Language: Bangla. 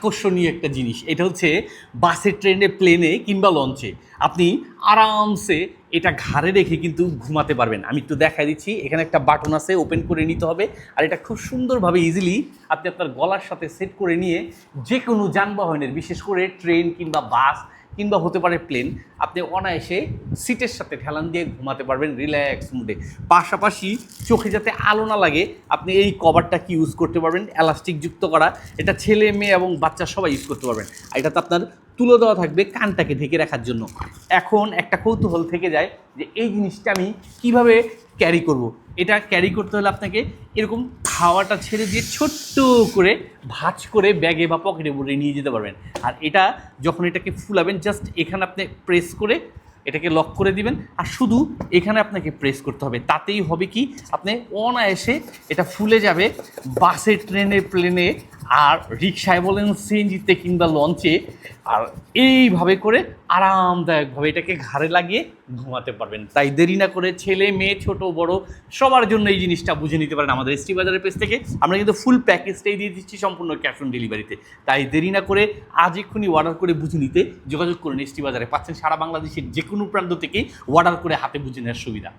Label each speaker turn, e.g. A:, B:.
A: আকর্ষণীয় একটা জিনিস। এটা হচ্ছে বাসে, ট্রেনে, প্লেনে কিংবা লঞ্চে আপনি আরামসে এটা ঘাড়ে রেখে কিন্তু ঘুমাতে পারবেন। আমি একটু দেখাই দিচ্ছি, এখানে একটা বাটন আছে, ওপেন করে নিতে হবে। আর এটা খুব সুন্দরভাবে ইজিলি আপনি আপনার গলার সাথে সেট করে নিয়ে যে কোনো যানবাহনের, বিশেষ করে ট্রেন কিংবা বাস কিংবা হতে পারে প্লেন, আপনি অনায়াসে সিটের সাথে ঠেলান দিয়ে ঘুমাতে পারবেন রিল্যাক্স মুডে। পাশাপাশি চোখে যাতে আলো না লাগে আপনি এই কভারটাকে ইউজ করতে পারবেন, এলাস্টিক যুক্ত করা। এটা ছেলে মেয়ে এবং বাচ্চা সবাই ইউজ করতে পারবেন। আর এটাতে আপনার তুলে দেওয়া থাকবে কানটাকে ঢেকে রাখার জন্য। এখন একটা কৌতূহল থেকে যায় যে এই জিনিসটা আমি কিভাবে ক্যারি করব। এটা ক্যারি করতে হলে আপনাকে এরকম হাওয়াটা ছেড়ে দিয়ে ছোট্ট করে ভাঁজ করে ব্যাগে বা পকেটে ভরে নিয়ে যেতে পারবেন। আর এটা যখন এটাকে ফুলাবেন, জাস্ট এখানে আপনি প্রেস করে এটাকে লক করে দিবেন, আর শুধু এখানে আপনাকে প্রেস করতে হবে। তাতেই হবে কি, আপনি অনায়াসে এটা ফুলে যাবে বাসে, ট্রেনে, প্লেনে, আর রিক্সায় বলেন, সিএনজিতে কিংবা লঞ্চে। আর এইভাবে করে আরামদায়কভাবে এটাকে ঘাড়ে লাগিয়ে ঘুমাতে পারবেন। তাই দেরি না করে ছেলে মেয়ে, ছোট বড় সবার জন্য এই জিনিসটা বুঝে নিতে পারেন আমাদের এসটি বাজারের পেজ থেকে। আমরা কিন্তু ফুল প্যাকেজটাই দিয়ে দিচ্ছি সম্পূর্ণ ক্যাশ অন ডেলিভারিতে। তাই দেরি না করে আজ এক্ষুনি অর্ডার করে বুঝে নিতে যোগাযোগ করুন এসটি বাজারে। পাচ্ছেন সারা বাংলাদেশের যে কোনো প্রান্ত থেকে অর্ডার করে হাতে বুঝে নেওয়ার সুবিধা।